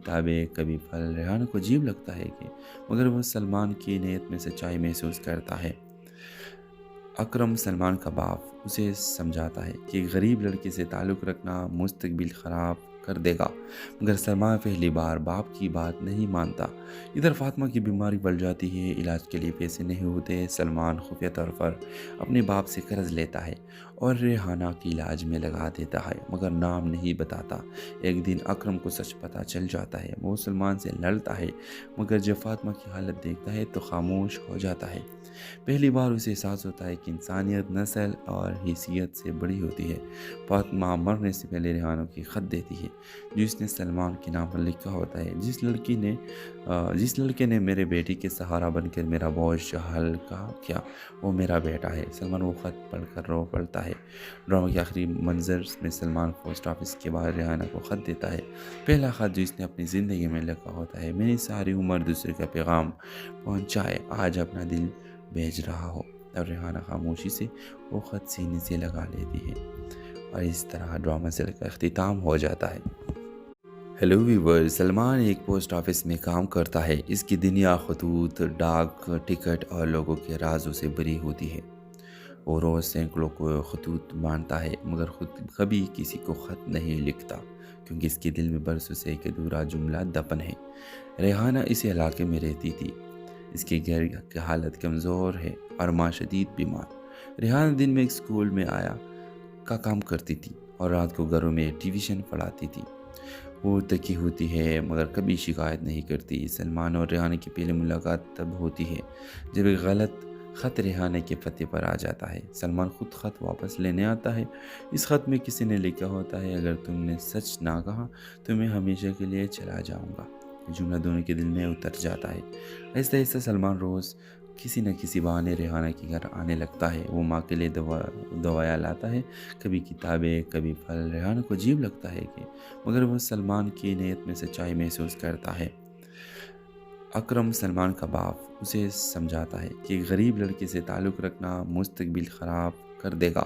کتابیں کبھی پھل ریحانہ کو عجیب لگتا ہے کہ مگر وہ سلمان کی نیت میں سچائی محسوس کرتا ہے۔ اکرم سلمان کا باپ اسے سمجھاتا ہے کہ غریب لڑکی سے تعلق رکھنا مستقبل خراب کر دے گا، مگر سلمان پہلی بار باپ کی بات نہیں مانتا۔ ادھر فاطمہ کی بیماری بڑھ جاتی ہے، علاج کے لیے پیسے نہیں ہوتے۔ سلمان خفیہ طور پر اپنے باپ سے قرض لیتا ہے اور ریحانہ کی علاج میں لگا دیتا ہے، مگر نام نہیں بتاتا۔ ایک دن اکرم کو سچ پتہ چل جاتا ہے، وہ سلمان سے لڑتا ہے، مگر جب فاطمہ کی حالت دیکھتا ہے تو خاموش ہو جاتا ہے۔ پہلی بار اسے احساس ہوتا ہے کہ انسانیت نسل اور حیثیت سے بڑی ہوتی ہے۔ فاطمہ مرنے سے پہلے ریحانہ کی خط دیتی ہے جو اس نے سلمان کے نام پر لکھا ہوتا ہے: جس لڑکے نے میرے بیٹی کے سہارا بن کر میرا بوجھ ہلکا کیا وہ میرا بیٹا ہے۔ سلمان وہ خط پڑھ کر رو پڑتا ہے۔ ڈرامہ کے آخری منظر میں سلمان پوسٹ آفس کے باہر ریحانہ کو خط دیتا ہے، پہلا خط جو اس نے اپنی زندگی میں لکھا ہوتا ہے: میری ساری عمر دوسرے کا پیغام پہنچائے، آج اپنا دل بھیج رہا ہو۔ اور ریحانہ خاموشی سے وہ خط سینے سے لگا لیتی ہے، اور اس طرح ڈرامہ سیریل کا اختتام ہو جاتا ہے۔ ہیلو ویور، سلمان ایک پوسٹ آفس میں کام کرتا ہے۔ اس کی دنیا خطوط، ڈاک ٹکٹ اور لوگوں کے رازوں سے بھری ہوتی ہے۔ وہ روز سینکڑوں کو خطوط مانتا ہے، مگر خود کبھی کسی کو خط نہیں لکھتا، کیونکہ اس کے دل میں برسوں سے ایک ادھورا جملہ دفن ہے۔ ریحانہ اسی علاقے میں رہتی تھی۔ اس کی گھر کی حالت کمزور ہے اور ماں شدید بیمار۔ ریحانہ دن میں ایک اسکول میں آیا کا کام کرتی تھی اور رات کو گھروں میں ٹیوشن پڑھاتی تھی۔ وہ تکی ہوتی ہے مگر کبھی شکایت نہیں کرتی۔ سلمان اور ریحانہ کی پہلی ملاقات تب ہوتی ہے جب ایک غلط خط ریحانہ کے پتے پر آ جاتا ہے۔ سلمان خود خط واپس لینے آتا ہے۔ اس خط میں کسی نے لکھا ہوتا ہے: اگر تم نے سچ نہ کہا تو میں ہمیشہ کے لیے چلا جاؤں گا۔ یہ جملہ دونوں کے دل میں اتر جاتا ہے۔ آہستہ آہستہ سلمان روز کسی نہ کسی بہانے ریحانہ کے گھر آنے لگتا ہے۔ وہ ماں کے لیے دوائیں لاتا ہے، کبھی کتابیں کبھی پھل۔ ریحانہ کو عجیب لگتا ہے کہ مگر وہ سلمان کی نیت میں سچائی محسوس کرتا ہے۔ اکرم سلمان کا باپ اسے سمجھاتا ہے کہ غریب لڑکی سے تعلق رکھنا مستقبل خراب کر دے گا،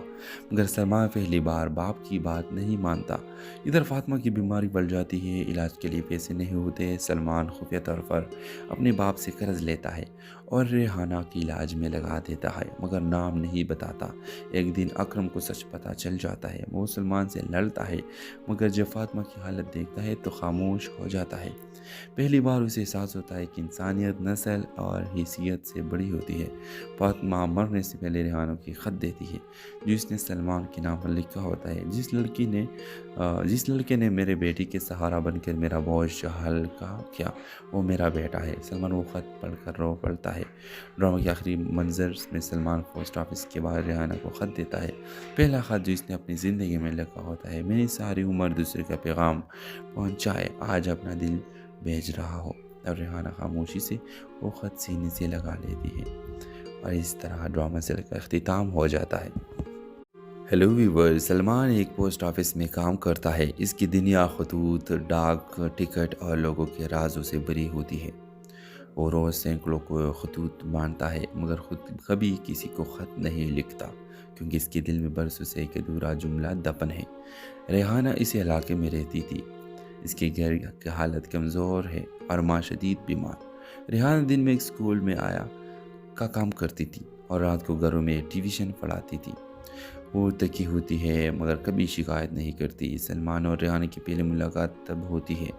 مگر سلمان پہلی بار باپ کی بات نہیں مانتا۔ ادھر فاطمہ کی بیماری بڑھ جاتی ہے، علاج کے لیے پیسے نہیں ہوتے۔ سلمان خفیہ طور پر اپنے باپ سے قرض لیتا ہے اور ریحانہ کی علاج میں لگا دیتا ہے، مگر نام نہیں بتاتا۔ ایک دن اکرم کو سچ پتہ چل جاتا ہے، وہ سلمان سے لڑتا ہے، مگر جب فاطمہ کی حالت دیکھتا ہے تو خاموش ہو جاتا ہے۔ پہلی بار اسے احساس ہوتا ہے کہ انسانیت نسل اور حیثیت سے بڑی ہوتی ہے۔ فاطمہ مرنے سے پہلے ریحانہ کی خط دیتی ہے جو اس نے سلمان کے نام پر لکھا ہوتا ہے: جس لڑکے نے میرے بیٹی کے سہارا بن کر میرا بوجھ ہلکا کیا وہ میرا بیٹا ہے۔ سلمان وہ خط پڑھ کر رو پڑتا ہے۔ ڈرامہ کے آخری منظر میں سلمان پوسٹ آفس کے باہر ریحانہ کو خط دیتا ہے، پہلا خط جو اس نے اپنی زندگی میں لکھا ہوتا ہے: میری ساری عمر دوسرے کا پیغام پہنچائے، آج اپنا دل بھیج رہا ہو۔ اور ریحانہ خاموشی سے وہ خط سینے سے لگا لیتی ہے، اور اس طرح ڈرامہ سیریل کا اختتام ہو جاتا ہے۔ ہیلو ویور، سلمان ایک پوسٹ آفس میں کام کرتا ہے۔ اس کی دنیا خطوط، ڈاک ٹکٹ اور لوگوں کے رازوں سے بھری ہوتی ہے۔ وہ روز سینکڑوں کو خطوط مانتا ہے، مگر خود کبھی کسی کو خط نہیں لکھتا، کیونکہ اس کے دل میں برسوں سے ایک ادھورا جملہ دفن ہے۔ ریحانہ اسی علاقے میں رہتی تھی۔ اس کے گھر کی حالت کمزور ہے اور ماں شدید بیمار۔ ریحانہ دن میں ایک اسکول میں آیا کا کام کرتی تھی اور رات کو گھروں میں ٹیوشن پڑھاتی تھی۔ وہ تکی ہوتی ہے مگر کبھی شکایت نہیں کرتی۔ سلمان اور ریحانہ کی پہلی ملاقات تب ہوتی ہے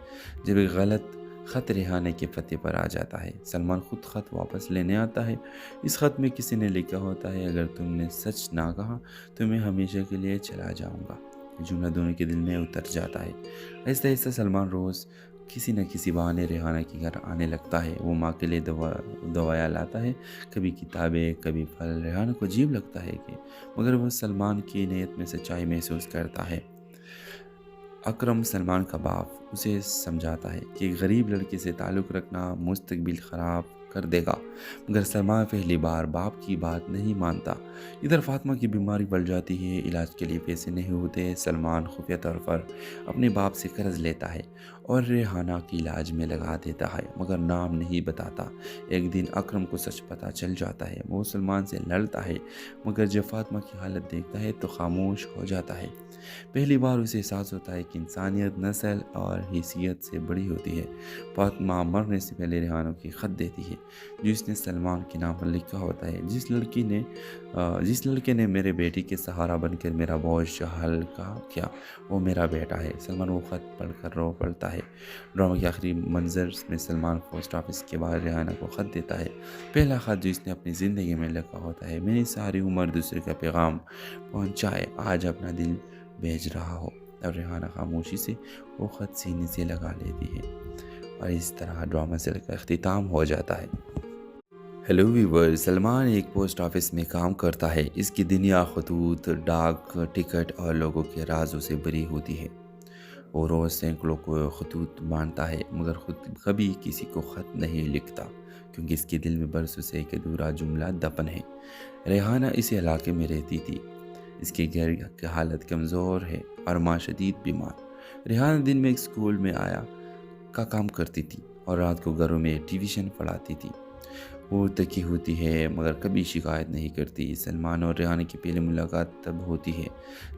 جب ایک غلط خط ریحانہ کے پتے پر آ جاتا ہے۔ سلمان خود خط واپس لینے آتا ہے۔ اس خط میں کسی نے لکھا ہوتا ہے: اگر تم نے سچ نہ کہا تو میں ہمیشہ کے لیے چلا جاؤں گا۔ یہ جملہ دونوں کے دل میں اتر جاتا ہے۔ آہستہ آہستہ سلمان روز کسی نہ کسی بہانے ریحانہ کے گھر آنے لگتا ہے۔ وہ ماں کے لیے دوائیں لاتا ہے، کبھی کتابیں کبھی پھل۔ ریحانہ کو عجیب لگتا ہے کہ مگر وہ سلمان کی نیت میں سچائی محسوس کرتا ہے۔ اکرم سلمان کا باپ اسے سمجھاتا ہے کہ غریب لڑکی سے تعلق رکھنا مستقبل خراب کر دے گا، مگر سلمان پہلی بار باپ کی بات نہیں مانتا۔ ادھر فاطمہ کی بیماری بڑھ جاتی ہے، علاج کے لیے پیسے نہیں ہوتے۔ سلمان خفیہ طور پر اپنے باپ سے قرض لیتا ہے اور ریحانہ کی علاج میں لگا دیتا ہے مگر نام نہیں بتاتا۔ ایک دن اکرم کو سچ پتہ چل جاتا ہے، وہ سلمان سے لڑتا ہے مگر جب فاطمہ کی حالت دیکھتا ہے تو خاموش ہو جاتا ہے۔ پہلی بار اسے احساس ہوتا ہے کہ انسانیت نسل اور حیثیت سے بڑی ہوتی ہے۔ فاطمہ مرنے سے پہلے ریحانہ کی خط دیتی ہے جس نے سلمان کے نام پر لکھا ہوتا ہے، جس لڑکے نے میرے بیٹی کے سہارا بن کر میرا بوجھ ہلکا کیا وہ میرا بیٹا ہے۔ سلمان وہ خط پڑھ کر رو پڑتا ہے۔ ڈرامہ کے آخری منظر میں سلمان پوسٹ آفس کے باہر ریحانہ کو خط دیتا ہے، پہلا خط جو اس نے اپنی زندگی میں لکھا ہوتا ہے۔ میری ساری عمر دوسرے کا پیغام پہنچائے، آج اپنا دل بھیج رہا ہو۔ اور ریحانہ خاموشی سے وہ خط سینے سے لگا لیتی ہے اور اس طرح ڈرامہ سیل کا اختتام ہو جاتا ہے۔ ہیلو ویور، سلمان ایک پوسٹ آفس میں کام کرتا ہے۔ اس کی دنیا خطوط، ڈاک ٹکٹ اور لوگوں کے رازوں سے بری ہوتی ہے۔ وہ روز سینکڑوں کو خطوط بانٹتا ہے مگر خود کبھی کسی کو خط نہیں لکھتا کیونکہ اس کے دل میں برسوں سے ایک ادھورا جملہ دفن ہے۔ ریحانہ اسی علاقے میں رہتی تھی۔ اس کے گھر کی حالت کمزور ہے اور ماں شدید بیمار۔ ریحانہ دن میں ایک اسکول میں آیا کا کام کرتی تھی اور رات کو گھروں میں ٹیوشن پڑھاتی تھی۔ وہ تکی ہوتی ہے مگر کبھی شکایت نہیں کرتی۔ سلمان اور ریحانہ کی پہلی ملاقات تب ہوتی ہے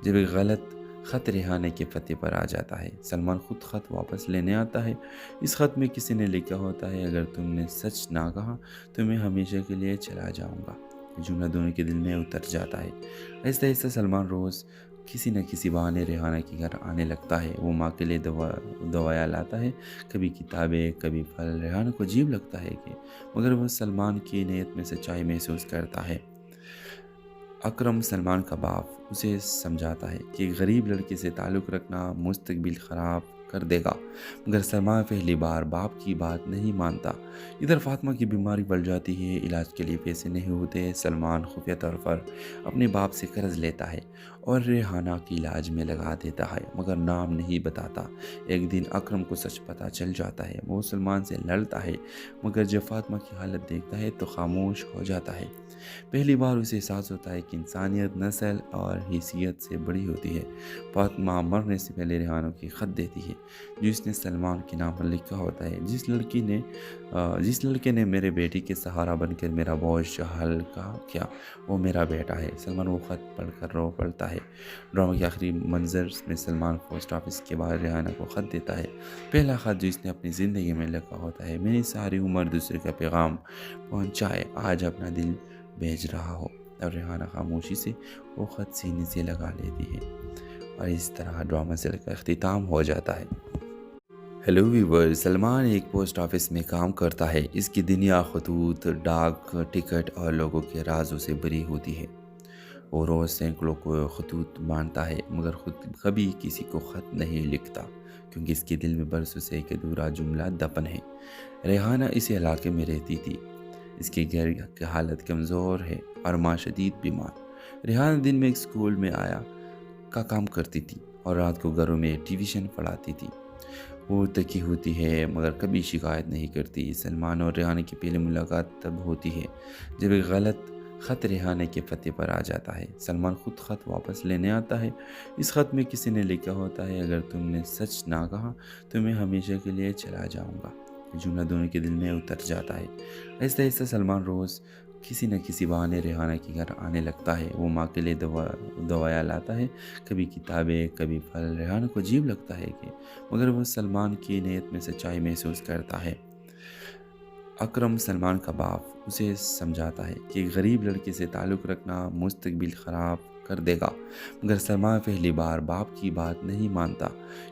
جب ایک غلط خط ریحانہ کے پتے پر آ جاتا ہے۔ سلمان خود خط واپس لینے آتا ہے۔ اس خط میں کسی نے لکھا ہوتا ہے، اگر تم نے سچ نہ کہا تو میں ہمیشہ کے لیے چلا جاؤں گا۔ یہ جملہ دونوں کے دل میں اتر جاتا ہے۔ آہستہ آہستہ سلمان روز کسی نہ کسی بہانے ریحانہ کے گھر آنے لگتا ہے۔ وہ ماں کے لیے دوائیں لاتا ہے، کبھی کتابیں، کبھی پھل۔ ریحانہ کو عجیب لگتا ہے مگر وہ سلمان کی نیت میں سچائی محسوس کرتا ہے۔ اکرم سلمان کا باپ اسے سمجھاتا ہے کہ غریب لڑکے سے تعلق رکھنا مستقبل خراب کر دے گا مگر سلمان پہلی بار باپ کی بات نہیں مانتا۔ ادھر فاطمہ کی بیماری بڑھ جاتی ہے، علاج کے لیے پیسے نہیں ہوتے۔ سلمان خفیہ طور پر اپنے باپ سے قرض لیتا ہے اور ریحانہ کی علاج میں لگا دیتا ہے مگر نام نہیں بتاتا۔ ایک دن اکرم کو سچ پتہ چل جاتا ہے، وہ سلمان سے لڑتا ہے مگر جب فاطمہ کی حالت دیکھتا ہے تو خاموش ہو جاتا ہے۔ پہلی بار اسے احساس ہوتا ہے کہ انسانیت نسل اور حیثیت سے بڑی ہوتی ہے۔ فاطمہ مرنے سے پہلے ریحانہ کی خط دیتی ہے جس نے سلمان کے نام پر لکھا ہوتا ہے، جس لڑکے نے میرے بیٹی کے سہارا بن کر میرا بوجھ ہلکا کیا وہ میرا بیٹا ہے۔ سلمان وہ خط پڑھ کر رو پڑتا ہے۔ ڈرامہ کے آخری منظر میں سلمان پوسٹ آفس کے باہر ریحانہ کو خط دیتا ہے، پہلا خط جو اس نے اپنی زندگی میں لکھا ہوتا ہے۔ میری ساری عمر دوسرے کا پیغام پہنچائے، آج اپنا دل بھیج رہا ہو۔ اور ریحانہ خاموشی سے وہ خط سینے سے لگا لیتی ہے اور اس طرح ڈرامہ سیل کا اختتام ہو جاتا ہے۔ ہیلو ویور، سلمان ایک پوسٹ آفس میں کام کرتا ہے۔ اس کی دنیا خطوط، ڈاک ٹکٹ اور لوگوں کے رازوں سے بری ہوتی ہے۔ وہ روز سینکڑوں کو خطوط بانٹتا ہے مگر خود کبھی کسی کو خط نہیں لکھتا کیونکہ اس کے دل میں برسوں سے ایک ادھورا جملہ دفن ہے۔ ریحانہ اسی علاقے میں رہتی تھی۔ اس کے گھر کی حالت کمزور ہے اور ماں شدید بیمار۔ ریحانہ دن میں ایک اسکول میں آیا کا کام کرتی تھی اور رات کو گھروں میں ٹیوشن پڑھاتی تھی۔ وہ تکی ہوتی ہے مگر کبھی شکایت نہیں کرتی۔ سلمان اور ریحانہ کی پہلی ملاقات تب ہوتی ہے جب ایک غلط خط ریحانہ کے پتے پر آ جاتا ہے۔ سلمان خود خط واپس لینے آتا ہے۔ اس خط میں کسی نے لکھا ہوتا ہے، اگر تم نے سچ نہ کہا تو میں ہمیشہ کے لیے چلا جاؤں گا۔ یہ جملہ دونوں کے دل میں اتر جاتا ہے۔ آہستہ آہستہ سلمان روز کسی نہ کسی بہانے ریحانہ کے گھر آنے لگتا ہے۔ وہ ماں کے لیے دوائیں لاتا ہے، کبھی کتابیں، کبھی پھل۔ ریحانہ کو عجیب لگتا ہے مگر وہ سلمان کی نیت میں سچائی محسوس کرتا ہے۔ اکرم سلمان کا باپ اسے سمجھاتا ہے کہ غریب لڑکے سے تعلق رکھنا مستقبل خراب کر دے گا مگر سلمان پہلی بار باپ کی بات نہیں مانتا۔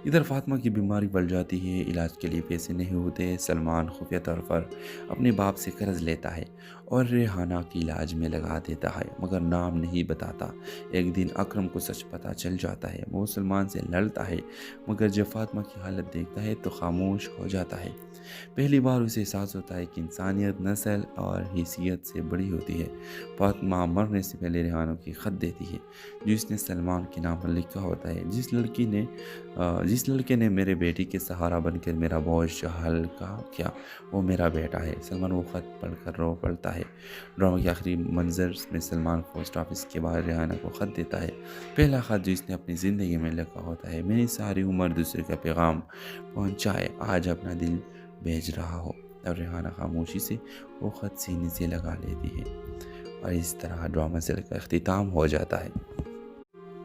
ادھر فاطمہ کی بیماری بڑھ جاتی ہے، علاج کے لیے پیسے نہیں ہوتے۔ سلمان خفیہ طور پر اپنے باپ سے قرض لیتا ہے اور ریحانہ کی علاج میں لگا دیتا ہے مگر نام نہیں بتاتا۔ ایک دن اکرم کو سچ پتہ چل جاتا ہے، وہ سلمان سے لڑتا ہے مگر جب فاطمہ کی حالت دیکھتا ہے تو خاموش ہو جاتا ہے۔ پہلی بار اسے احساس ہوتا ہے کہ انسانیت نسل اور حیثیت سے بڑی ہوتی ہے۔ فاطمہ مرنے سے پہلے ریحانہ کی خط دیتی ہے جو اس نے سلمان کے نام پر لکھا ہوتا ہے، جس لڑکے نے میرے بیٹی کے سہارا بن کر میرا بوجھ ہلکا کیا وہ میرا بیٹا ہے۔ سلمان وہ خط پڑھ کر رو پڑتا ہے۔ ڈرامے کے آخری منظر میں سلمان پوسٹ آفس کے باہر ریحانہ کو خط دیتا ہے، پہلا خط جو اس نے اپنی زندگی میں لکھا ہوتا ہے۔ میری ساری عمر دوسرے کا پیغام پہنچائے، آج اپنا دل بھیج رہا ہو۔ اور ریحانہ خاموشی سے وہ خط سینے سے لگا لیتی ہے، اور اس طرح ڈرامہ سیل کا اختتام ہو جاتا ہے۔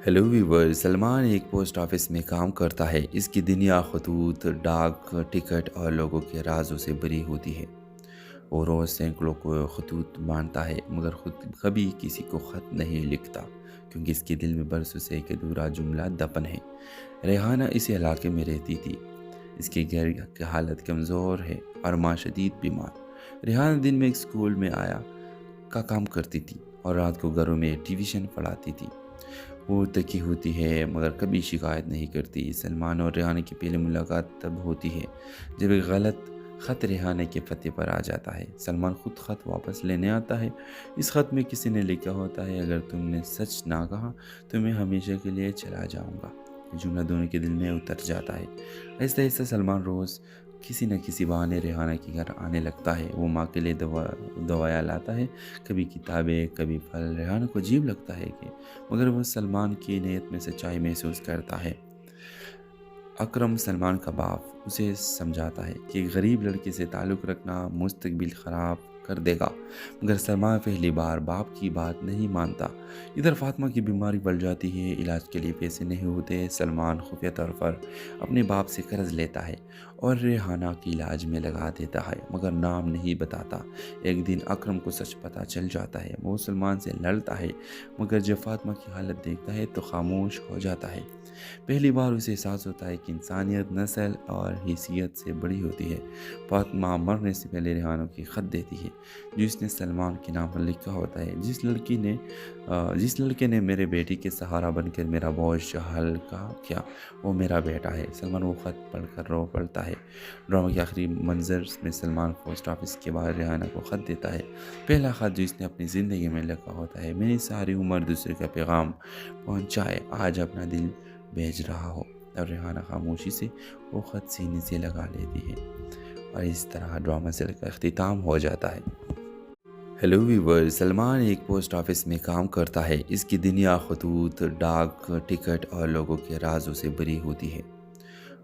ہیلو ویور، سلمان ایک پوسٹ آفس میں کام کرتا ہے۔ اس کی دنیا خطوط، ڈاک ٹکٹ اور لوگوں کے رازوں سے بھری ہوتی ہے۔ وہ روز سینکڑوں کو خطوط بانٹتا ہے، مگر خود کبھی کسی کو خط نہیں لکھتا، کیونکہ اس کے دل میں برسوں سے ایک ادھورا جملہ دفن ہے۔ ریحانہ اسی علاقے میں رہتی تھی۔ اس کی گھر کی حالت کمزور ہے اور ماں شدید بیمار۔ ریحانہ دن میں ایک اسکول میں کا کام کرتی تھی اور رات کو گھروں میں ٹیوشن پڑھاتی تھی۔ وہ تکی ہوتی ہے مگر کبھی شکایت نہیں کرتی۔ سلمان اور ریحانہ کی پہلی ملاقات تب ہوتی ہے جب ایک غلط خط ریحانہ کے پتے پر آ جاتا ہے۔ سلمان خود خط واپس لینے آتا ہے۔ اس خط میں کسی نے لکھا ہوتا ہے، اگر تم نے سچ نہ کہا تو میں ہمیشہ کے لیے چلا جاؤں گا۔ جملہ دونوں کے دل میں اتر جاتا ہے۔ آہستہ آہستہ سلمان روز کسی نہ کسی بہانے ریحانہ کے گھر آنے لگتا ہے۔ وہ ماں کے لیے دوائیں لاتا ہے، کبھی کتابیں، کبھی پھل۔ ریحانہ کو عجیب لگتا ہے مگر وہ سلمان کی نیت میں سچائی محسوس کرتا ہے۔ اکرم، سلمان کا باپ، اسے سمجھاتا ہے کہ ایک غریب لڑکی سے تعلق رکھنا مستقبل خراب کر دے گا، مگر سلمان پہلی بار باپ کی بات نہیں مانتا۔ ادھر فاطمہ کی بیماری بڑھ جاتی ہے، علاج کے لیے پیسے نہیں ہوتے۔ سلمان خفیہ طور پر اپنے باپ سے قرض لیتا ہے اور ریحانہ کی علاج میں لگا دیتا ہے، مگر نام نہیں بتاتا۔ ایک دن اکرم کو سچ پتہ چل جاتا ہے۔ وہ سلمان سے لڑتا ہے، مگر جب فاطمہ کی حالت دیکھتا ہے تو خاموش ہو جاتا ہے۔ پہلی بار اسے احساس ہوتا ہے کہ انسانیت نسل اور حیثیت سے بڑی ہوتی ہے۔ فاطمہ مرنے سے پہلے ریحانہ کی خط دیتی ہے، جو اس نے سلمان کے نام پر لکھا ہوتا ہے۔ جس لڑکے نے میرے بیٹی کے سہارا بن کر میرا بوجھ ہلکا کیا وہ میرا بیٹا ہے۔ سلمان وہ خط پڑھ کر رو پڑتا ہے۔ ڈرامے کے آخری منظر میں سلمان پوسٹ آفس کے باہر ریحانہ کو خط دیتا ہے، پہلا خط جو اس نے اپنی زندگی میں لکھا ہوتا ہے۔ میری ساری عمر دوسرے کا پیغام پہنچائے، آج اپنا دل بھیج رہا ہو۔ اور ریحانہ خاموشی سے وہ خط سینے سے لگا لیتی ہے، اور اس طرح ڈرامہ سیل کا اختتام ہو جاتا ہے۔ ہیلو ویور، سلمان ایک پوسٹ آفس میں کام کرتا ہے۔ اس کی دنیا خطوط، ڈاک ٹکٹ اور لوگوں کے رازوں سے بھری ہوتی ہے۔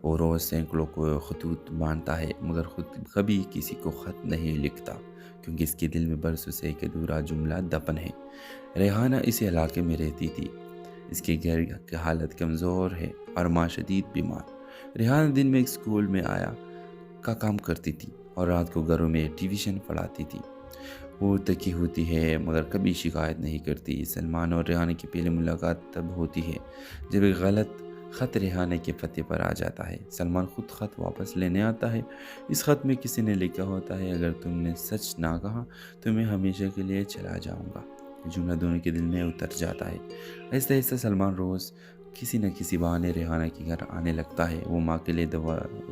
وہ روز سینکڑوں کو خطوط بانٹتا ہے، مگر خود کبھی کسی کو خط نہیں لکھتا، کیونکہ اس کے دل میں برسوں سے ایک ادھورا جملہ دفن ہے۔ ریحانہ اسی علاقے میں رہتی تھی۔ اس کے گھر کی حالت کمزور ہے اور ماں شدید بیمار۔ ریحانہ دن میں ایک اسکول میں کا کام کرتی تھی اور رات کو گھروں میں ٹیوشن پڑھاتی تھی۔ وہ تکی ہوتی ہے مگر کبھی شکایت نہیں کرتی۔ سلمان اور ریحانہ کی پہلی ملاقات تب ہوتی ہے جب ایک غلط خط ریحانہ کے پتے پر آ جاتا ہے۔ سلمان خود خط واپس لینے آتا ہے۔ اس خط میں کسی نے لکھا ہوتا ہے، اگر تم نے سچ نہ کہا تو میں ہمیشہ کے لیے چلا جاؤں گا۔ جملہ دونوں کے دل میں اتر جاتا ہے۔ آہستہ آہستہ سلمان روز کسی نہ کسی بہانے ریحانہ کے گھر آنے لگتا ہے۔ وہ ماں کے لیے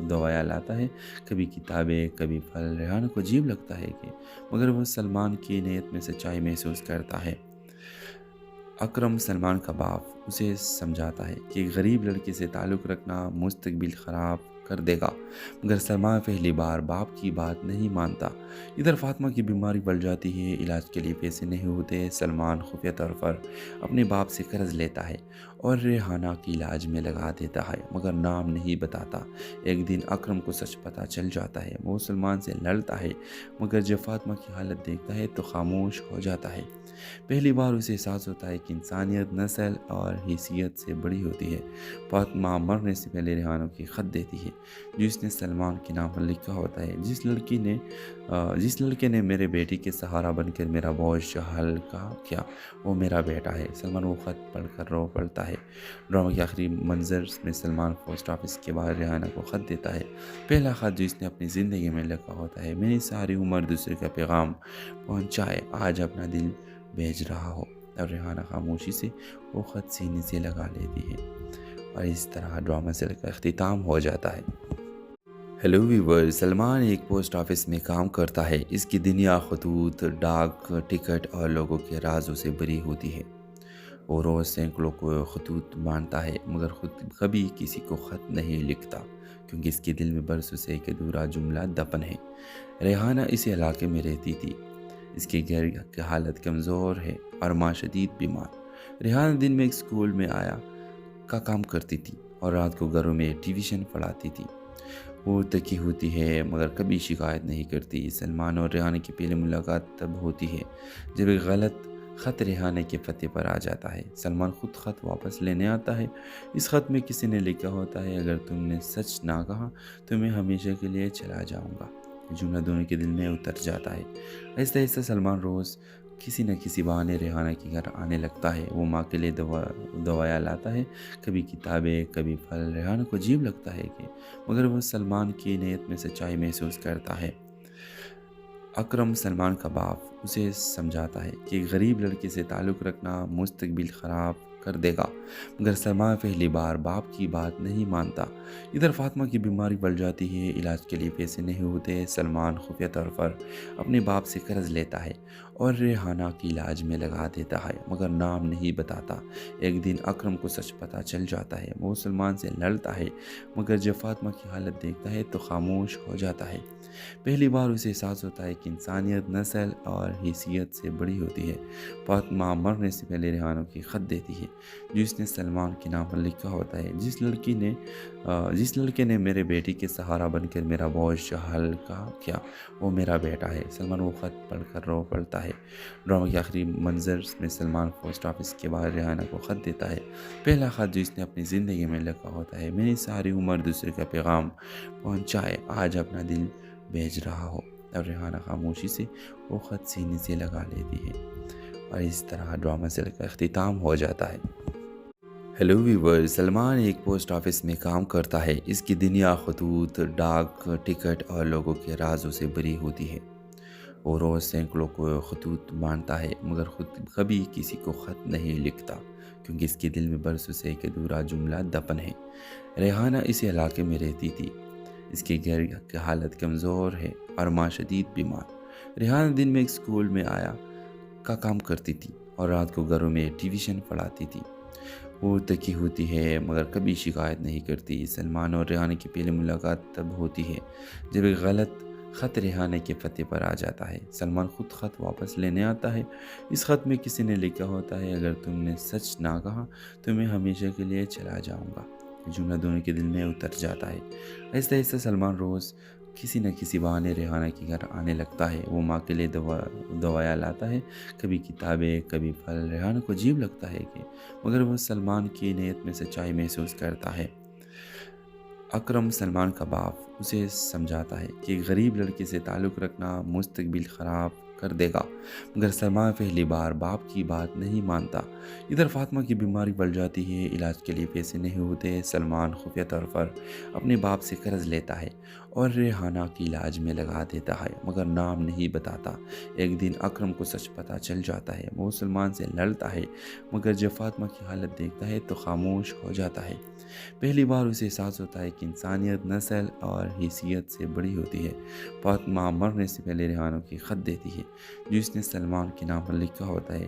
دوائیں لاتا ہے، کبھی کتابیں، کبھی پھل۔ ریحانہ کو عجیب لگتا ہے مگر وہ سلمان کی نیت میں سچائی محسوس کرتا ہے۔ اکرم، سلمان کا باپ، اسے سمجھاتا ہے کہ ایک غریب لڑکی سے تعلق رکھنا مستقبل خراب کر دے گا، مگر سلمان پہلی بار باپ کی بات نہیں مانتا۔ ادھر فاطمہ کی بیماری بڑھ جاتی ہے، علاج کے لیے پیسے نہیں ہوتے۔ سلمان خفیہ طور پر اپنے باپ سے قرض لیتا ہے اور ریحانہ کی علاج میں لگا دیتا ہے، مگر نام نہیں بتاتا۔ ایک دن اکرم کو سچ پتہ چل جاتا ہے۔ وہ سلمان سے لڑتا ہے، مگر جب فاطمہ کی حالت دیکھتا ہے تو خاموش ہو جاتا ہے۔ پہلی بار اسے احساس ہوتا ہے کہ انسانیت نسل اور حیثیت سے بڑی ہوتی ہے۔ فاطمہ مرنے سے پہلے ریحانہ کی خط دیتی ہے، جو اس نے سلمان کے نام پر لکھا ہوتا ہے۔ جس لڑکے نے میرے بیٹی کے سہارا بن کر میرا بوجھ ہلکا کیا وہ میرا بیٹا ہے۔ سلمان وہ خط پڑھ کر رو پڑتا ہے۔ ڈرامے کے آخری منظر میں سلمان پوسٹ آفس کے باہر ریحانہ کو خط دیتا ہے، پہلا خط جو اس نے اپنی زندگی میں لکھا ہوتا ہے۔ میری ساری عمر دوسرے کا پیغام پہنچائے، آج اپنا دل بھیج رہا ہو۔ اور ریحانہ خاموشی سے وہ خط سینے سے لگا لیتی ہے، اور اس طرح ڈرامہ سیل کا اختتام ہو جاتا ہے۔ ہیلو ویور، سلمان ایک پوسٹ آفس میں کام کرتا ہے۔ اس کی دنیا خطوط، ڈاک ٹکٹ اور لوگوں کے رازوں سے بھری ہوتی ہے۔ وہ روز سینکڑوں کو خطوط مانتا ہے مگر خود کبھی کسی کو خط نہیں لکھتا، کیونکہ اس کے دل میں برسوں سے ایک ادھورا جملہ دفن ہے۔ ریحانہ اسی علاقے میں رہتی تھی۔ اس کی گھر کی حالت کمزور ہے اور ماں شدید بیمار۔ ریحانہ دن میں ایک اسکول میں آیا کا کام کرتی تھی اور رات کو گھروں میں ٹیویشن پڑھاتی تھی۔ وہ تکی ہوتی ہے مگر کبھی شکایت نہیں کرتی۔ سلمان اور ریحانہ کی پہلی ملاقات تب ہوتی ہے جب ایک غلط خط ریحانہ کے پتے پر آ جاتا ہے۔ سلمان خود خط واپس لینے آتا ہے۔ اس خط میں کسی نے لکھا ہوتا ہے، اگر تم نے سچ نہ کہا تو میں ہمیشہ کے لیے چلا جاؤں گا۔ جملہ دونوں کے دل میں اتر جاتا ہے۔ آہستہ آہستہ سلمان روز کسی نہ کسی بہانے ریحانہ کے گھر آنے لگتا ہے۔ وہ ماں کے لیے دوائیں لاتا ہے، کبھی کتابیں، کبھی پھل۔ ریحانہ کو عجیب لگتا ہے کہ مگر وہ سلمان کی نیت میں سچائی محسوس کرتا ہے۔ اکرم سلمان کا باپ اسے سمجھاتا ہے کہ ایک غریب لڑکی سے تعلق رکھنا مستقبل خراب کر دے گا، مگر سلمان پہلی بار باپ کی بات نہیں مانتا۔ ادھر فاطمہ کی بیماری بڑھ جاتی ہے، علاج کے لیے پیسے نہیں ہوتے۔ سلمان خفیہ طور پر اپنے باپ سے قرض لیتا ہے اور ریحانہ کی علاج میں لگا دیتا ہے، مگر نام نہیں بتاتا۔ ایک دن اکرم کو سچ پتہ چل جاتا ہے۔ وہ سلمان سے لڑتا ہے، مگر جب فاطمہ کی حالت دیکھتا ہے تو خاموش ہو جاتا ہے۔ پہلی بار اسے احساس ہوتا ہے کہ انسانیت نسل اور حیثیت سے بڑی ہوتی ہے۔ فاطمہ مرنے سے پہلے ریحانہ کی خط دیتی ہے جو اس نے سلمان کے نام پر لکھا ہوتا ہے، جس لڑکے نے میرے بیٹی کے سہارا بن کر میرا بوجھ ہلکا کیا وہ میرا بیٹا ہے۔ سلمان وہ خط پڑھ کر رو پڑتا ہے۔ ڈرامے کے آخری منظر میں سلمان پوسٹ آفس کے باہر ریحانہ کو خط دیتا ہے، پہلا خط جو اس نے اپنی زندگی میں لکھا ہوتا ہے۔ میری ساری عمر دوسرے کا پیغام پہنچائے، آج اپنا دل بھیج رہا ہو۔ اور ریحانہ خاموشی سے وہ خط سینے سے لگا لیتی ہے اور اس طرح ڈرامہ سیل کا اختتام ہو جاتا ہے۔ ہیلو ویور، سلمان ایک پوسٹ آفس میں کام کرتا ہے۔ اس کی دنیا خطوط، ڈاک ٹکٹ اور لوگوں کے رازوں سے بھری ہوتی ہے۔ وہ روز سینکڑوں کو خطوط مانتا ہے مگر خود کبھی کسی کو خط نہیں لکھتا، کیونکہ اس کے دل میں برسوں سے ایک ادھورا جملہ دفن ہے۔ ریحانہ اسی علاقے میں رہتی تھی۔ اس کے گھر کی حالت کمزور ہے اور ماں شدید بیمار۔ ریحانہ دن میں ایک اسکول میں آیا کا کام کرتی تھی اور رات کو گھروں میں ٹیویشن پڑھاتی تھی۔ وہ تکی ہوتی ہے مگر کبھی شکایت نہیں کرتی۔ سلمان اور ریحانہ کی پہلی ملاقات تب ہوتی ہے جب ایک غلط خط ریحانہ کے پتے پر آ جاتا ہے۔ سلمان خود خط واپس لینے آتا ہے۔ اس خط میں کسی نے لکھا ہوتا ہے، اگر تم نے سچ نہ کہا تو میں ہمیشہ کے لیے چلا جاؤں گا۔ جملہ دونوں کے دل میں اتر جاتا ہے۔ آہستہ آہستہ سلمان روز کسی نہ کسی بہانے ریحانہ کے گھر آنے لگتا ہے۔ وہ ماں کے لیے دوائیں لاتا ہے، کبھی کتابیں، کبھی پھل۔ ریحانہ کو عجیب لگتا ہے کہ مگر وہ سلمان کی نیت میں سچائی محسوس کرتا ہے۔ اکرم سلمان کا باپ اسے سمجھاتا ہے کہ ایک غریب لڑکی سے تعلق رکھنا مستقبل خراب کر دے گا، مگر سلمان پہلی بار باپ کی بات نہیں مانتا۔ ادھر فاطمہ کی بیماری بڑھ جاتی ہے، علاج کے لیے پیسے نہیں ہوتے۔ سلمان خفیہ طور پر اپنے باپ سے قرض لیتا ہے اور ریحانہ کی علاج میں لگا دیتا ہے، مگر نام نہیں بتاتا۔ ایک دن اکرم کو سچ پتہ چل جاتا ہے۔ وہ سلمان سے لڑتا ہے، مگر جب فاطمہ کی حالت دیکھتا ہے تو خاموش ہو جاتا ہے۔ پہلی بار اسے احساس ہوتا ہے کہ انسانیت نسل اور حیثیت سے بڑی ہوتی ہے۔ فاطمہ مرنے سے پہلے ریحانہ کی خط دیتی ہے جو اس نے سلمان کے نام پر لکھا ہوتا ہے،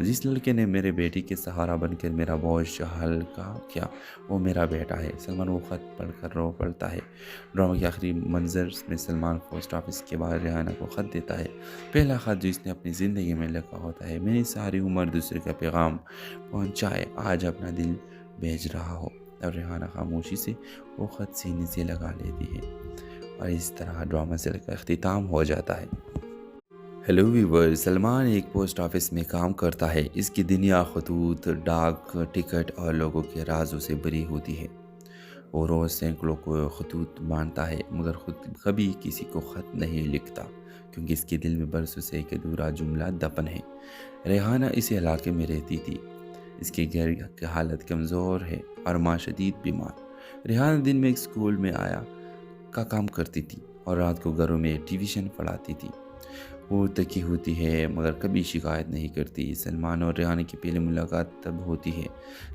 جس لڑکے نے میرے بیٹی کے سہارا بن کر میرا بوجھ ہلکا کیا وہ میرا بیٹا ہے۔ سلمان وہ خط پڑھ کر رو پڑتا ہے۔ ڈرامے کے آخری منظر میں سلمان پوسٹ آفس کے باہر ریحانہ کو خط دیتا ہے، پہلا خط جو اس نے اپنی زندگی میں لکھا ہوتا ہے۔ میری ساری عمر دوسرے کا پیغام پہنچائے، آج اپنا دل بھیج رہا ہو۔ اور ریحانہ خاموشی سے وہ خط سینے سے لگا لیتی ہے اور اس طرح ڈرامہ سیل کا اختتام ہو جاتا ہے۔ ہیلو ویور، سلمان ایک پوسٹ آفس میں کام کرتا ہے۔ اس کی دنیا خطوط، ڈاک ٹکٹ اور لوگوں کے رازوں سے بھری ہوتی ہے۔ وہ روز سینکڑوں کو خطوط مانتا ہے مگر خود کبھی کسی کو خط نہیں لکھتا، کیونکہ اس کے دل میں برسوں سے ایک ادھورا جملہ دفن ہے۔ ریحانہ اسی علاقے میں رہتی تھی۔ اس کے گھر کی حالت کمزور ہے اور ماں شدید بیمار۔ ریحانہ دن میں ایک اسکول میں آیا کا کام کرتی تھی اور رات کو گھروں میں ٹیویشن پڑھاتی تھی۔ وہ تکی ہوتی ہے مگر کبھی شکایت نہیں کرتی۔ سلمان اور ریحانہ کی پہلی ملاقات تب ہوتی ہے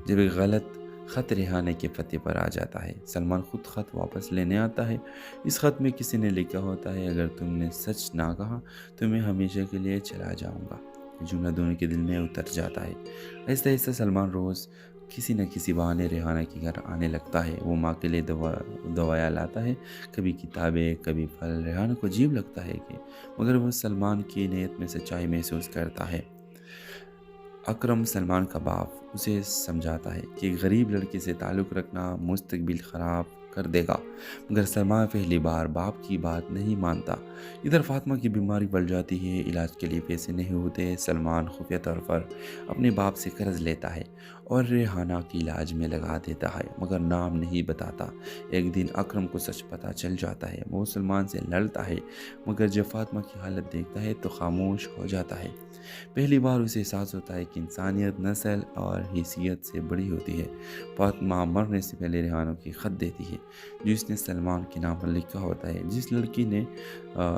جب ایک غلط خط ریحانہ کے پتے پر آ جاتا ہے۔ سلمان خود خط واپس لینے آتا ہے۔ اس خط میں کسی نے لکھا ہوتا ہے، اگر تم نے سچ نہ کہا تو میں ہمیشہ کے لیے چلا جاؤں گا۔ جملہ دونوں کے دل میں اتر جاتا ہے۔ آہستہ آہستہ سلمان روز کسی نہ کسی بہانے ریحانہ کے گھر آنے لگتا ہے۔ وہ ماں کے لیے دوائیاں لاتا ہے، کبھی کتابیں، کبھی پھل۔ ریحانہ کو عجیب لگتا ہے کہ مگر وہ سلمان کی نیت میں سچائی محسوس کرتا ہے۔ اکرم سلمان کا باپ اسے سمجھاتا ہے کہ غریب لڑکی سے تعلق رکھنا مستقبل خراب کر دے گا، مگر سلمان پہلی بار باپ کی بات نہیں مانتا۔ ادھر فاطمہ کی بیماری بڑھ جاتی ہے، علاج کے لیے پیسے نہیں ہوتے۔ سلمان خفیہ طور پر اپنے باپ سے قرض لیتا ہے اور ریحانہ کی علاج میں لگا دیتا ہے، مگر نام نہیں بتاتا۔ ایک دن اکرم کو سچ پتہ چل جاتا ہے، وہ سلمان سے لڑتا ہے، مگر جب فاطمہ کی حالت دیکھتا ہے تو خاموش ہو جاتا ہے۔ پہلی بار اسے احساس ہوتا ہے کہ انسانیت نسل اور حیثیت سے بڑی ہوتی ہے۔ فاطمہ مرنے سے پہلے ریحانہ کی خط دیتی ہے جو اس نے سلمان کے نام پر لکھا ہوتا ہے: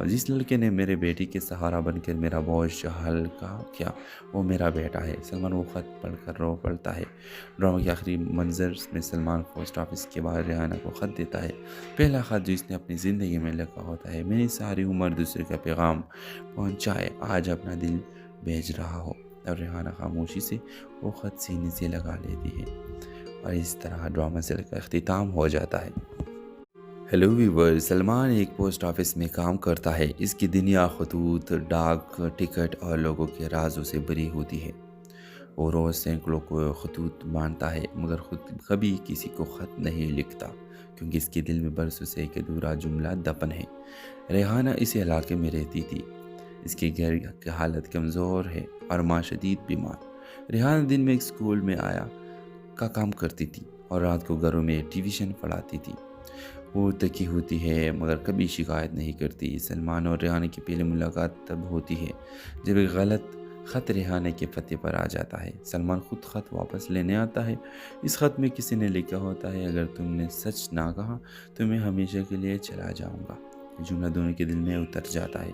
جس لڑکے نے میرے بیٹی کے سہارا بن کر میرا بوجھ ہلکا کیا، وہ میرا بیٹا ہے۔ سلمان وہ خط پڑھ کر رو پڑتا ہے۔ ڈرامہ کے آخری منظر میں سلمان پوسٹ آفس کے باہر ریحانہ کو خط دیتا ہے، پہلا خط جو اس نے اپنی زندگی میں لکھا ہوتا ہے: میری ساری عمر دوسرے کا پیغام پہنچائے، آج اپنا دل بھیج رہا ہو۔ اور ریحانہ خاموشی سے وہ خط سینے سے لگا لیتی ہے، اور اس طرح ڈرامہ سیل کا اختتام ہو جاتا ہے۔ ہیلو ویور، سلمان ایک پوسٹ آفس میں کام کرتا ہے۔ اس کی دنیا خطوط، ڈاک ٹکٹ اور لوگوں کے رازوں سے بھری ہوتی ہے۔ وہ روز سینکڑوں کو خطوط مانتا ہے، مگر خود کبھی کسی کو خط نہیں لکھتا، کیونکہ اس کے دل میں برسوں سے ایک ادھورا جملہ دفن ہے۔ ریحانہ اسی علاقے میں رہتی تھی۔ اس کے گھر کی حالت کمزور ہے اور ماں شدید بیمار۔ ریحانہ دن میں ایک اسکول میں آیا کا کام کرتی تھی اور رات کو گھروں میں ٹیوشن پڑھاتی تھی۔ وہ تکی ہوتی ہے مگر کبھی شکایت نہیں کرتی۔ سلمان اور ریحانہ کی پہلی ملاقات تب ہوتی ہے جب ایک غلط خط ریحانہ کے پتے پر آ جاتا ہے۔ سلمان خود خط واپس لینے آتا ہے۔ اس خط میں کسی نے لکھا ہوتا ہے: اگر تم نے سچ نہ کہا تو میں ہمیشہ کے لیے چلا جاؤں گا۔ جملہ دونوں کے دل میں اتر جاتا ہے۔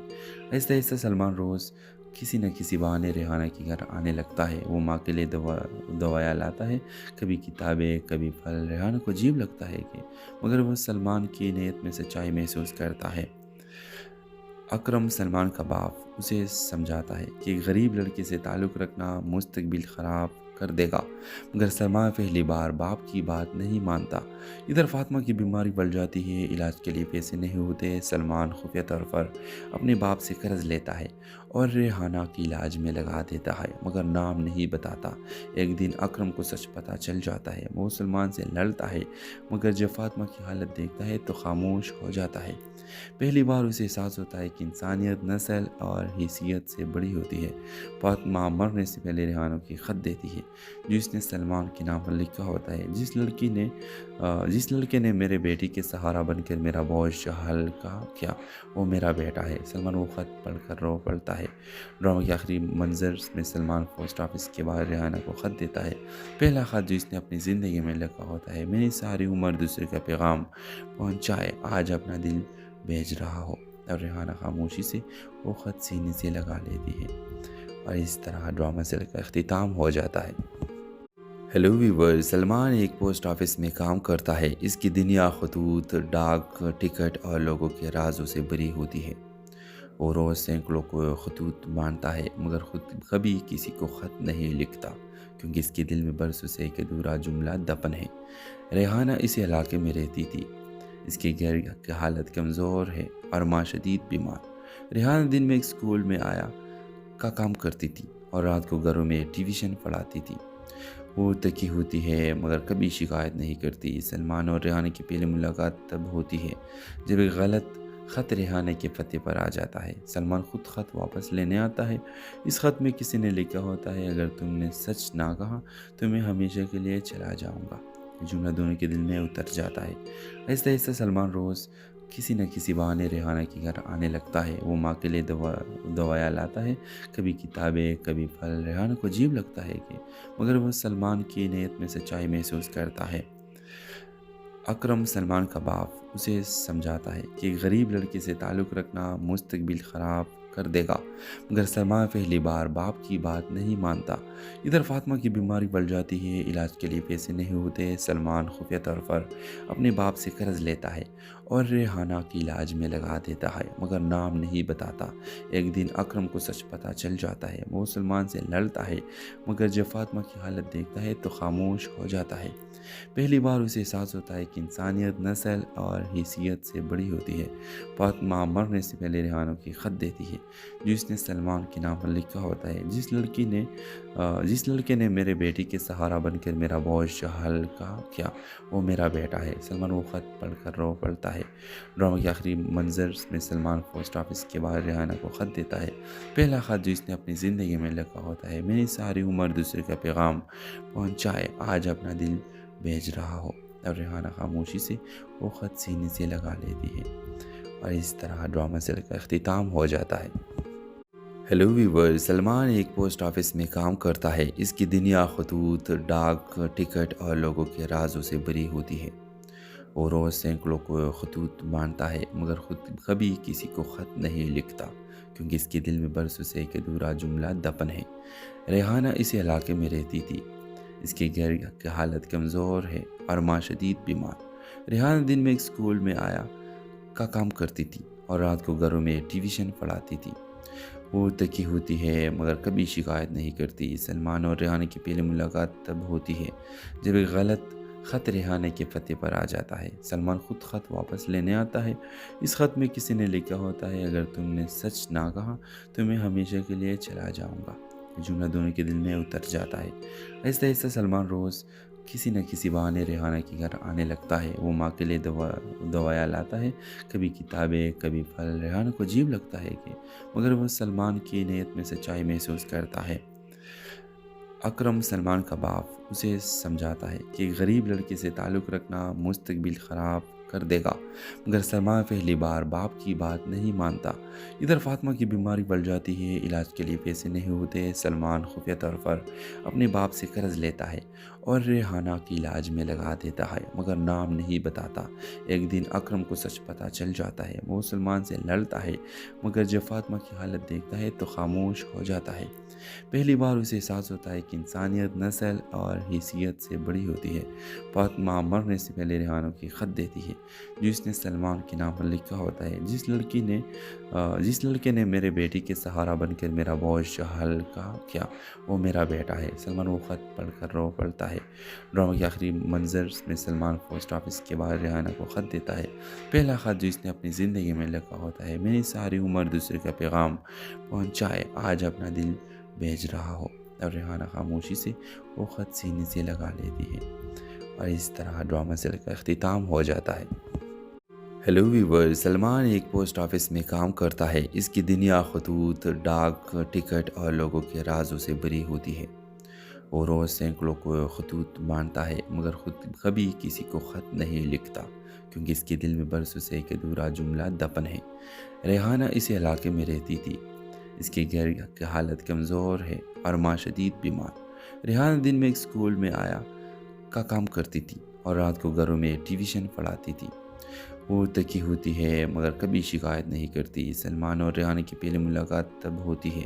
آہستہ آہستہ سلمان روز کسی نہ کسی بہانے ریحانہ کے گھر آنے لگتا ہے۔ وہ ماں کے لیے دوائیاں لاتا ہے، کبھی کتابیں، کبھی پھل۔ ریحانہ کو عجیب لگتا ہے کہ مگر وہ سلمان کی نیت میں سچائی محسوس کرتا ہے۔ اکرم سلمان کا باپ اسے سمجھاتا ہے کہ غریب لڑکی سے تعلق رکھنا مستقبل خراب کر دے گا، مگر سلمان پہلی بار باپ کی بات نہیں مانتا۔ ادھر فاطمہ کی بیماری بڑھ جاتی ہے، علاج کے لیے پیسے نہیں ہوتے۔ سلمان خفیہ طور پر اپنے باپ سے قرض لیتا ہے اور ریحانہ کی علاج میں لگا دیتا ہے، مگر نام نہیں بتاتا۔ ایک دن اکرم کو سچ پتہ چل جاتا ہے، وہ سلمان سے لڑتا ہے، مگر جب فاطمہ کی حالت دیکھتا ہے تو خاموش ہو جاتا ہے۔ پہلی بار اسے احساس ہوتا ہے کہ انسانیت نسل اور حیثیت سے بڑی ہوتی ہے۔ فاطمہ مرنے سے پہلے ریحانہ کی خط دیتی ہے جو اس نے سلمان کے نام پر لکھا ہوتا ہے: جس لڑکے نے میرے بیٹی کے سہارا بن کر میرا بوجھ ہلکا کیا، وہ میرا بیٹا ہے۔ سلمان وہ خط پڑھ کر رو پڑتا ہے۔ ڈرامہ کے آخری منظر میں سلمان پوسٹ آفس کے باہر ریحانہ کو خط دیتا ہے، پہلا خط جو اس نے اپنی زندگی میں لکھا ہوتا ہے: میری ساری عمر دوسرے کا پیغام پہنچائے، آج اپنا دل بھیج رہا ہو۔ اور ریحانہ خاموشی سے وہ خط سینے سے لگا لیتی ہے، اور اس طرح ڈرامہ سیل کا اختتام ہو جاتا ہے۔ ہیلو ویور، سلمان ایک پوسٹ آفس میں کام کرتا ہے۔ اس کی دنیا خطوط، ڈاک ٹکٹ اور لوگوں کے رازوں سے بھری ہوتی ہے۔ وہ روز سینکڑوں کو خطوط مانتا ہے، مگر خود کبھی کسی کو خط نہیں لکھتا، کیونکہ اس کے دل میں برسوں سے ایک ادھورا جملہ دفن ہے۔ ریحانہ اسی علاقے میں رہتی تھی۔ اس کے گھر کی حالت کمزور ہے اور ماں شدید بیمار۔ ریحانہ دن میں ایک اسکول میں آیا کا کام کرتی تھی اور رات کو گھروں میں ٹیوشن پڑھاتی تھی۔ وہ تکی ہوتی ہے مگر کبھی شکایت نہیں کرتی۔ سلمان اور ریحانہ کی پہلی ملاقات تب ہوتی ہے جب ایک غلط خط ریحانہ کے پتے پر آ جاتا ہے۔ سلمان خود خط واپس لینے آتا ہے۔ اس خط میں کسی نے لکھا ہوتا ہے: اگر تم نے سچ نہ کہا تو میں ہمیشہ کے لیے چلا جاؤں گا۔ جملہ دونوں کے دل میں اتر جاتا ہے۔ آہستہ آہستہ سلمان روز کسی نہ کسی بہانے ریحانہ کے گھر آنے لگتا ہے۔ وہ ماں کے لیے دوائیاں لاتا ہے، کبھی کتابیں، کبھی پھل۔ ریحانہ کو عجیب لگتا ہے کہ مگر وہ سلمان کی نیت میں سچائی محسوس کرتا ہے۔ اکرم سلمان کا باپ اسے سمجھاتا ہے کہ غریب لڑکی سے تعلق رکھنا مستقبل خراب کر دے گا، مگر سلمان پہلی بار باپ کی بات نہیں مانتا۔ ادھر فاطمہ کی بیماری بڑھ جاتی ہے، علاج کے لیے پیسے نہیں ہوتے۔ سلمان خفیہ طور پر اپنے باپ سے قرض لیتا ہے اور ریحانہ کی علاج میں لگا دیتا ہے مگر نام نہیں بتاتا۔ ایک دن اکرم کو سچ پتہ چل جاتا ہے، وہ سلمان سے لڑتا ہے مگر جب فاطمہ کی حالت دیکھتا ہے تو خاموش ہو جاتا ہے۔ پہلی بار اسے احساس ہوتا ہے کہ انسانیت نسل اور حیثیت سے بڑی ہوتی ہے۔ فاطمہ مرنے سے پہلے ریحانہ کی خط دیتی ہے جو اس نے سلمان کے نام پر لکھا ہوتا ہے، جس لڑکے نے میرے بیٹی کے سہارا بن کر میرا بوجھ ہلکا کیا وہ میرا بیٹا ہے۔ سلمان وہ خط پڑھ کر رو پڑتا ہے۔ ڈرامہ کے آخری منظر میں سلمان پوسٹ آفس کے باہر ریحانہ کو خط دیتا ہے، پہلا خط جو اس نے اپنی زندگی میں لکھا ہوتا ہے۔ میری ساری عمر دوسرے کا پیغام پہنچائے، آج اپنا دل بھیج رہا ہو۔ اور ریحانہ خاموشی سے وہ خط سینے سے لگا لیتی ہے اور اس طرح ڈرامہ سیریل کا اختتام ہو جاتا ہے۔ ہیلو ویور، سلمان ایک پوسٹ آفس میں کام کرتا ہے۔ اس کی دنیا خطوط، ڈاک ٹکٹ اور لوگوں کے رازوں سے بھری ہوتی ہے۔ وہ روز سینکڑوں کو خطوط بانٹتا ہے مگر خود کبھی کسی کو خط نہیں لکھتا کیونکہ اس کے دل میں برسوں سے ایک ادھورا جملہ دفن ہے۔ ریحانہ اس علاقے میں رہتی تھی۔ اس کے گھر کی حالت کمزور ہے اور ماں شدید بیمار۔ ریحانہ دن میں ایک اسکول میں آیا کا کام کرتی تھی اور رات کو گھروں میں ٹیوشن پڑھاتی تھی۔ وہ تکی ہوتی ہے مگر کبھی شکایت نہیں کرتی۔ سلمان اور ریحانہ کی پہلی ملاقات تب ہوتی ہے جب ایک غلط خط ریحانہ کے پتے پر آ جاتا ہے۔ سلمان خود خط واپس لینے آتا ہے۔ اس خط میں کسی نے لکھا ہوتا ہے، اگر تم نے سچ نہ کہا تو میں ہمیشہ کے لیے چلا جاؤں گا۔ جملہ دونوں کے دل میں اتر جاتا ہے۔ آہستہ آہستہ سلمان روز کسی نہ کسی بہانے ریحانہ کے گھر آنے لگتا ہے۔ وہ ماں کے لیے دوائیں لاتا ہے، کبھی کتابیں، کبھی پھل۔ ریحانہ کو عجیب لگتا ہے مگر وہ سلمان کی نیت میں سچائی محسوس کرتا ہے۔ اکرم سلمان کا باپ اسے سمجھاتا ہے کہ غریب لڑکی سے تعلق رکھنا مستقبل خراب کر دے گا مگر سلمان پہلی بار باپ کی بات نہیں مانتا۔ ادھر فاطمہ کی بیماری بڑھ جاتی ہے، علاج کے لیے پیسے نہیں ہوتے۔ سلمان خفیہ طور پر اپنے باپ سے قرض لیتا ہے اور ریحانہ کی علاج میں لگا دیتا ہے مگر نام نہیں بتاتا۔ ایک دن اکرم کو سچ پتہ چل جاتا ہے، وہ سلمان سے لڑتا ہے مگر جب فاطمہ کی حالت دیکھتا ہے تو خاموش ہو جاتا ہے۔ پہلی بار اسے احساس ہوتا ہے کہ انسانیت نسل اور حیثیت سے بڑی ہوتی ہے۔ فاطمہ مرنے سے پہلے ریحانہ کی خط دیتی ہے جو اس نے سلمان کے نام پر لکھا ہوتا ہے، جس لڑکے نے میرے بیٹی کے سہارا بن کر میرا بوجھ ہلکا کیا وہ میرا بیٹا ہے۔ سلمان وہ خط پڑھ کر رو پڑتا ہے۔ ڈرامہ کے آخری منظر میں سلمان پوسٹ آفس کے باہر ریحانہ کو خط دیتا ہے، پہلا خط جو اس نے اپنی زندگی میں لکھا ہوتا ہے۔ میری ساری عمر دوسرے کا پیغام پہنچائے، آج اپنا دل بھیج رہا ہو۔ اور ریحانہ خاموشی سے وہ خط سینے سے لگا لیتی ہے اور اس طرح ڈرامہ سیریل کا اختتام ہو جاتا ہے۔ ہیلو ویور، سلمان ایک پوسٹ آفس میں کام کرتا ہے۔ اس کی دنیا خطوط، ڈاک ٹکٹ اور لوگوں کے رازوں سے بھری ہوتی ہے۔ وہ روز سینکڑوں کو خطوط بانٹتا ہے مگر خود کبھی کسی کو خط نہیں لکھتا کیونکہ اس کے دل میں برسوں سے ایک ادھورا جملہ دفن ہے۔ ریحانہ اس علاقے میں رہتی تھی۔ اس کے گھر کی حالت کمزور ہے اور ماں شدید بیمار۔ ریحانہ دن میں ایک اسکول میں آیا کا کام کرتی تھی اور رات کو گھروں میں ٹیوشن پڑھاتی تھی۔ وہ تکی ہوتی ہے مگر کبھی شکایت نہیں کرتی۔ سلمان اور ریحانہ کی پہلی ملاقات تب ہوتی ہے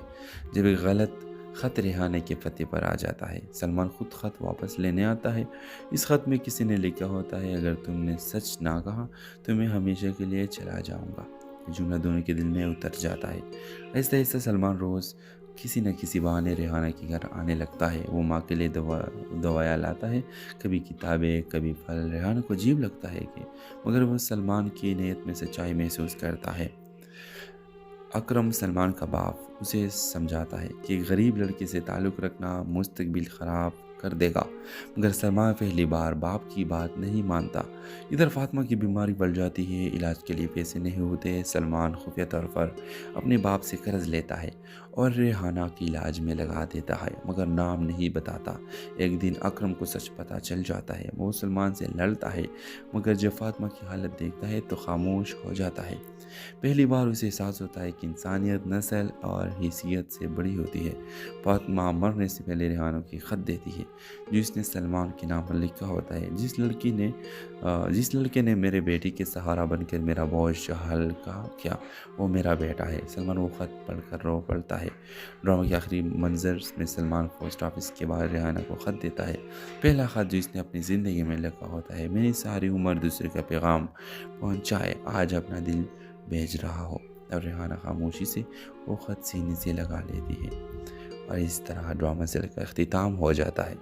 جب ایک غلط خط ریحانہ کے پتے پر آ جاتا ہے۔ سلمان خود خط واپس لینے آتا ہے۔ اس خط میں کسی نے لکھا ہوتا ہے، اگر تم نے سچ نہ کہا تو میں ہمیشہ کے لیے چلا جاؤں گا۔ جملہ دونوں کے دل میں اتر جاتا ہے۔ آہستہ آہستہ سلمان روز کسی نہ کسی بہانے ریحانہ کے گھر آنے لگتا ہے۔ وہ ماں کے لیے دوائیں لاتا ہے، کبھی کتابیں، کبھی پھل۔ ریحانہ کو عجیب لگتا ہے مگر وہ سلمان کی نیت میں سچائی محسوس کرتا ہے۔ اکرم سلمان کا باپ اسے سمجھاتا ہے کہ غریب لڑکی سے تعلق رکھنا مستقبل خراب کر دے گا مگر سلمان پہلی بار باپ کی بات نہیں مانتا۔ ادھر فاطمہ کی بیماری بڑھ جاتی ہے، علاج کے لیے پیسے نہیں ہوتے۔ سلمان خفیہ طور پر اپنے باپ سے قرض لیتا ہے اور ریحانہ کی علاج میں لگا دیتا ہے مگر نام نہیں بتاتا۔ ایک دن اکرم کو سچ پتہ چل جاتا ہے، وہ سلمان سے لڑتا ہے مگر جب فاطمہ کی حالت دیکھتا ہے تو خاموش ہو جاتا ہے۔ پہلی بار اسے احساس ہوتا ہے کہ انسانیت نسل اور حیثیت سے بڑی ہوتی ہے۔ فاطمہ مرنے سے پہلے ریحانہ کی خط دیتی ہے جو اس نے سلمان کے نام پر لکھا ہوتا ہے، جس لڑکے نے میرے بیٹی کے سہارا بن کر میرا بوجھ ہلکا کیا وہ میرا بیٹا ہے۔ سلمان وہ خط پڑھ کر رو پڑتا ہے۔ ڈرامہ کے آخری منظر میں سلمان پوسٹ آفس کے باہر ریحانہ کو خط دیتا ہے، پہلا خط جو اس نے اپنی زندگی میں لکھا ہوتا ہے۔ میری ساری عمر دوسرے کا پیغام پہنچائے، آج اپنا دل بھیج رہا ہو۔ اور ریحانہ خاموشی سے وہ خط سینے سے لگا لیتی ہے، اور اس طرح ڈرامہ سیریل کا اختتام ہو جاتا ہے۔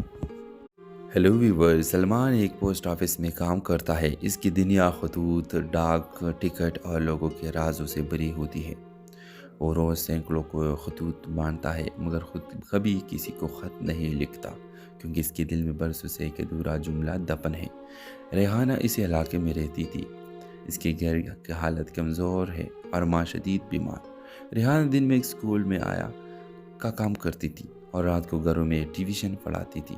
ہیلو ویور، سلمان ایک پوسٹ آفس میں کام کرتا ہے۔ اس کی دنیا خطوط، ڈاک ٹکٹ اور لوگوں کے رازوں سے بھری ہوتی ہے۔ وہ روز سینکڑوں کو خطوط باندھتا ہے، مگر خود کبھی کسی کو خط نہیں لکھتا، کیونکہ اس کے دل میں برسوں سے ایک ادھورا جملہ دفن ہے۔ ریحانہ اسی علاقے میں رہتی تھی۔ اس کے گھر کی حالت کمزور ہے اور ماں شدید بیمار۔ ریحانہ دن میں ایک اسکول میں آیا کا کام کرتی تھی اور رات کو گھروں میں ٹیوشن پڑھاتی تھی۔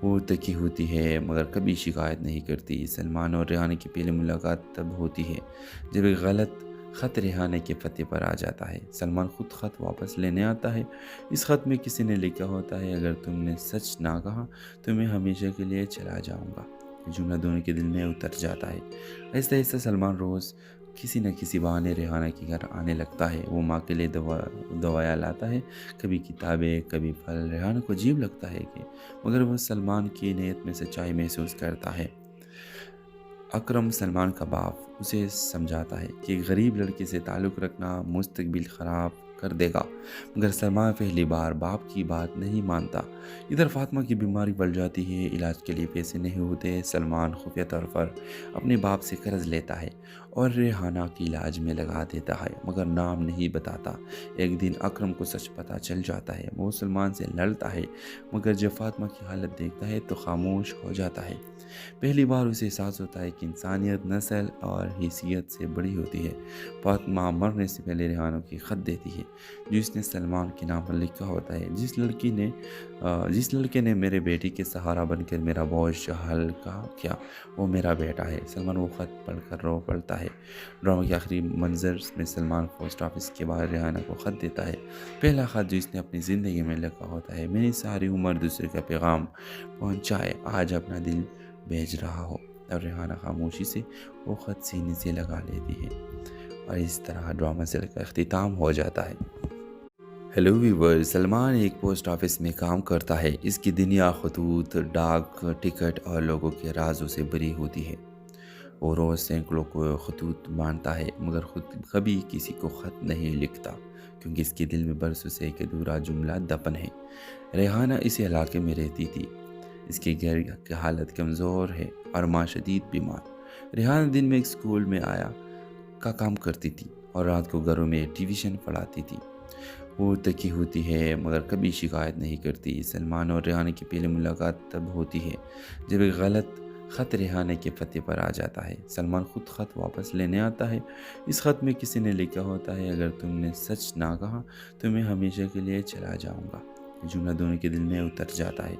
وہ تکی ہوتی ہے مگر کبھی شکایت نہیں کرتی۔ سلمان اور ریحانہ کی پہلی ملاقات تب ہوتی ہے جب ایک غلط خط ریحانہ کے پتے پر آ جاتا ہے۔ سلمان خود خط واپس لینے آتا ہے۔ اس خط میں کسی نے لکھا ہوتا ہے، اگر تم نے سچ نہ کہا تو میں ہمیشہ کے لیے چلا جاؤں گا۔ یہ جملہ دونوں کے دل میں اتر جاتا ہے۔ آہستہ آہستہ سلمان روز کسی نہ کسی بہانے ریحانہ کے گھر آنے لگتا ہے۔ وہ ماں کے لیے دوائیں لاتا ہے، کبھی کتابیں، کبھی پھل۔ ریحانہ کو عجیب لگتا ہے کہ مگر وہ سلمان کی نیت میں سچائی محسوس کرتا ہے۔ اکرم، سلمان کا باپ، اسے سمجھاتا ہے کہ ایک غریب لڑکی سے تعلق رکھنا مستقبل خراب کر دے گا، مگر سلمان پہلی بار باپ کی بات نہیں مانتا۔ ادھر فاطمہ کی بیماری بڑھ جاتی ہے، علاج کے لیے پیسے نہیں ہوتے۔ سلمان خفیہ طور پر اپنے باپ سے قرض لیتا ہے اور ریحانہ کی علاج میں لگا دیتا ہے، مگر نام نہیں بتاتا۔ ایک دن اکرم کو سچ پتہ چل جاتا ہے۔ وہ سلمان سے لڑتا ہے، مگر جب فاطمہ کی حالت دیکھتا ہے تو خاموش ہو جاتا ہے۔ پہلی بار اسے احساس ہوتا ہے کہ انسانیت نسل اور حیثیت سے بڑی ہوتی ہے۔ فاطمہ مرنے سے پہلے ریحانہ کی خط دیتی ہے جو اس نے سلمان کے نام پر لکھا ہوتا ہے، جس لڑکے نے میرے بیٹی کے سہارا بن کر میرا بوجھ ہلکا کیا وہ میرا بیٹا ہے۔ سلمان وہ خط پڑھ کر رو پڑتا ہے۔ ڈرامہ کے آخری منظر میں سلمان پوسٹ آفس کے باہر ریحانہ کو خط دیتا ہے، پہلا خط جو اس نے اپنی زندگی میں لکھا ہوتا ہے۔ میری ساری عمر دوسرے کا پیغام پہنچائے، آج اپنا دل بھیج رہا ہو۔ اور ریحانہ خاموشی سے وہ خط سینے سے لگا لیتی ہے، اور اس طرح ڈرامہ سیریل کا اختتام ہو جاتا ہے۔ ہیلو ویور، سلمان ایک پوسٹ آفس میں کام کرتا ہے۔ اس کی دنیا خطوط، ڈاک ٹکٹ اور لوگوں کے رازوں سے بھری ہوتی ہے۔ وہ روز سینکڑوں کو خطوط باندھتا ہے، مگر خود کبھی کسی کو خط نہیں لکھتا، کیونکہ اس کے دل میں برسوں سے ایک ادھورا جملہ دفن ہے۔ ریحانہ اسی علاقے میں رہتی تھی۔ اس کے گھر کی حالت کمزور ہے اور ماں شدید بیمار۔ ریحانہ دن میں ایک اسکول میں آیا کا کام کرتی تھی اور رات کو گھروں میں ٹیوشن پڑھاتی تھی۔ وہ تکی ہوتی ہے مگر کبھی شکایت نہیں کرتی۔ سلمان اور ریحانہ کی پہلی ملاقات تب ہوتی ہے جب ایک غلط خط ریحانہ کے پتے پر آ جاتا ہے۔ سلمان خود خط واپس لینے آتا ہے۔ اس خط میں کسی نے لکھا ہوتا ہے، اگر تم نے سچ نہ کہا تو میں ہمیشہ کے لیے چلا جاؤں گا۔ یہ جملہ دونوں کے دل میں اتر جاتا ہے۔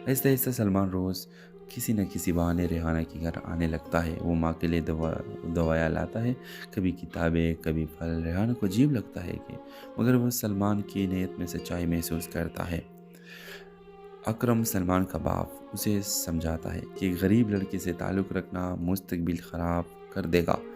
آہستہ آہستہ سلمان روز کسی نہ کسی بہانے ریحانہ کے گھر آنے لگتا ہے۔ وہ ماں کے لیے دوائیں لاتا ہے، کبھی کتابیں، کبھی پھل۔ ریحانہ کو عجیب لگتا ہے کہ مگر وہ سلمان کی نیت میں سچائی محسوس کرتا ہے۔ اکرم، سلمان کا باپ، اسے سمجھاتا ہے کہ ایک غریب لڑکی سے تعلق رکھنا مستقبل خراب کر دے گا،